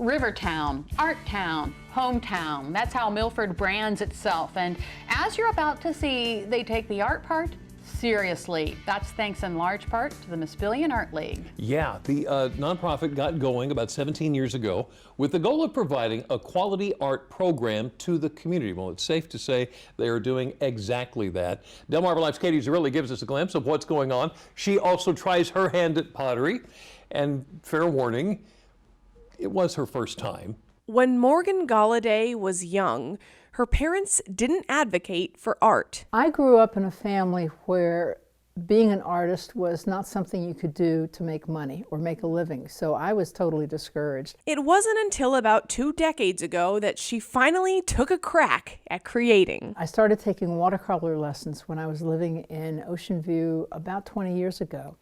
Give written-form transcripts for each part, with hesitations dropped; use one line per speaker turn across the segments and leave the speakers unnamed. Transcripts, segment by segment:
Rivertown, Art Town, Hometown. That's how Milford brands itself. And as you're about to see, they take the art part seriously. That's thanks in large part to the Mispillion Art League.
Yeah, the nonprofit got going about 17 years ago with the goal of providing a quality art program to the community. Well, it's safe to say they are doing exactly that. Delmarva Life's Katie Zarrilli gives us a glimpse of what's going on. She also tries her hand at pottery, and fair warning, it was her first time.
When Morgan Galladay was young, her parents didn't advocate for art.
I grew up in a family where being an artist was not something you could do to make money or make a living, so I was totally discouraged.
It wasn't until about 2 decades ago that she finally took a crack at creating.
I started taking watercolor lessons when I was living in Ocean View about 20 years ago,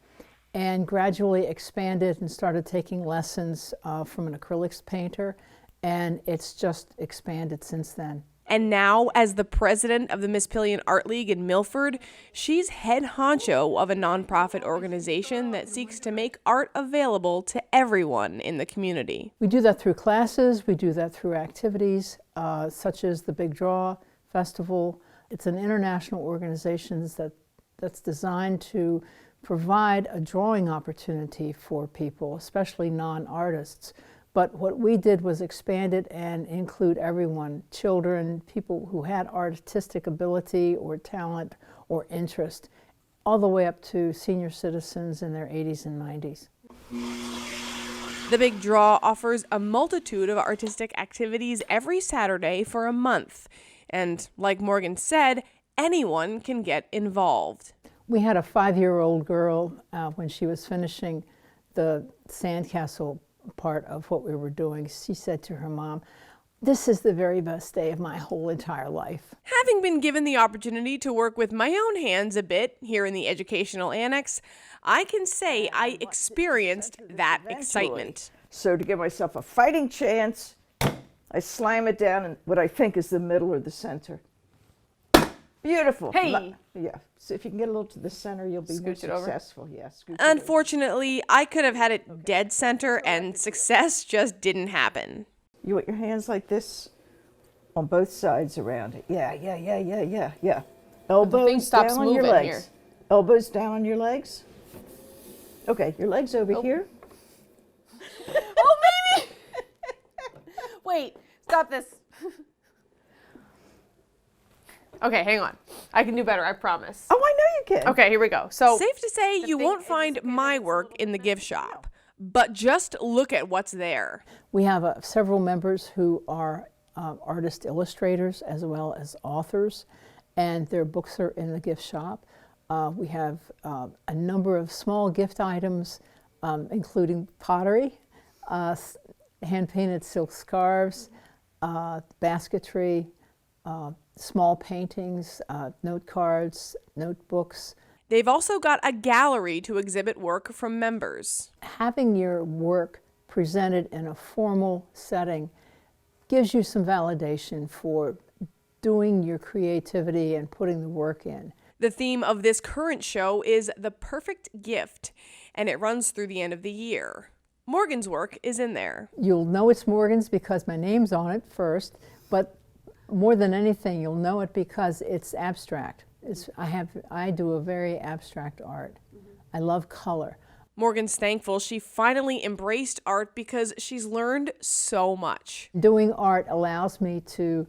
and gradually expanded and started taking lessons from an acrylics painter, and it's just expanded since then.
And now, as the president of the Mispillion Art League in Milford, she's head honcho of a nonprofit organization that seeks to make art available to everyone in the community.
We do that through classes, we do that through activities such as the Big Draw Festival. It's an international organization that's designed to provide a drawing opportunity for people, especially non-artists. But what we did was expand it and include everyone, children, people who had artistic ability or talent or interest, all the way up to senior citizens in their 80s and 90s.
The Big Draw offers a multitude of artistic activities every Saturday for a month. And like Morgan said, anyone can get involved.
We had a 5-year-old girl when she was finishing the sandcastle part of what we were doing. She said to her mom, "This is the very best day of my whole entire life."
Having been given the opportunity to work with my own hands a bit here in the educational annex, I can say I experienced that excitement.
So to give myself a fighting chance, I slam it down in what I think is the middle or the center. Beautiful.
Hey!
Yeah. So if you can get a little to the center, you'll be more successful. Yeah.
Unfortunately, I could have had it dead center and success just didn't happen.
You want your hands like this on both sides around it. Yeah. Elbows down on your legs.
Here.
Elbows down on your legs. Okay, your legs over here.
Oh, baby! Wait, stop this. Okay, hang on. I can do better, I promise.
Oh, I know you can.
Okay, here we go. So, safe to say you won't find my work in the gift shop, but just look at what's there.
We have several members who are artist illustrators as well as authors, and their books are in the gift shop. We have a number of small gift items, including pottery, hand-painted silk scarves, basketry, small paintings, note cards, notebooks.
They've also got a gallery to exhibit work from members.
Having your work presented in a formal setting gives you some validation for doing your creativity and putting the work in.
The theme of this current show is The Perfect Gift, and it runs through the end of the year. Morgan's work is in there.
You'll know it's Morgan's because my name's on it first, but more than anything, you'll know it because it's abstract. I do a very abstract art. I love color.
Morgan's thankful she finally embraced art because she's learned so much.
Doing art allows me to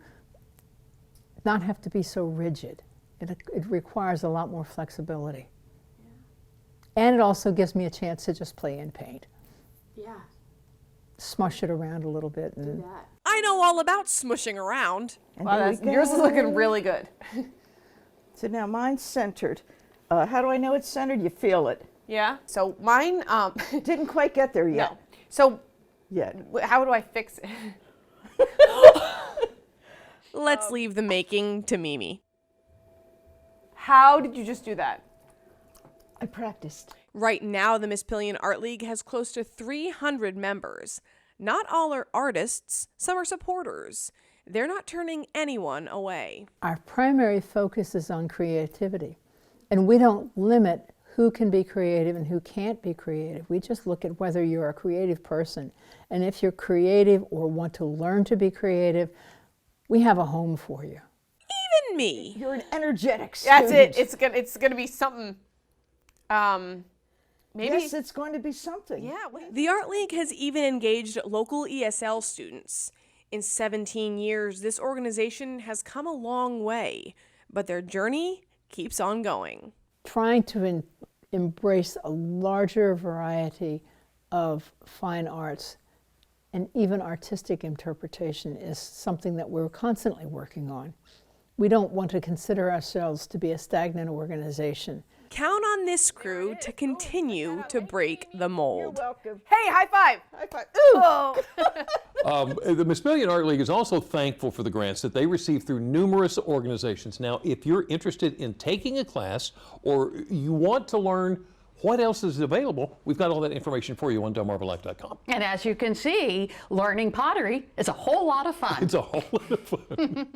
not have to be so rigid. It requires a lot more flexibility. Yeah. And it also gives me a chance to just play and paint.
Yeah.
Smush it around a little bit. And
Do that.
I know all about smushing around.
Wow, yours is looking really good.
So now mine's centered. How do I know it's centered? You feel it.
Yeah. So mine
Didn't quite get there yet.
no. So
Yet.
how do I fix it?
Let's leave the making to Mimi.
How did you just do that?
I practiced.
Right now, the Mispillion Art League has close to 300 members. Not all are artists, some are supporters. They're not turning anyone away.
our primary focus is on creativity, and we don't limit who can be creative and who can't be creative. We just look at whether you're a creative person. And if you're creative or want to learn to be creative, we have a home for you.
Even me.
You're an energetic student.
That's it. It's gonna be something. Maybe.
Yes, it's going to be something.
Yeah.
The Art League has even engaged local ESL students. In 17 years, this organization has come a long way, but their journey keeps on going.
Trying to embrace a larger variety of fine arts and even artistic interpretation is something that we're constantly working on. We don't want to consider ourselves to be a stagnant organization.
Count on this crew to continue to break the
You're
mold.
welcome.
Hey, high five.
High five. Ooh.
Oh.
The Mispillion Art League is also thankful for the grants that they receive through numerous organizations. Now, if you're interested in taking a class or you want to learn what else is available, we've got all that information for you on DelmarvaLife.com.
And as you can see, learning pottery is a whole lot of fun.
It's a whole lot of fun.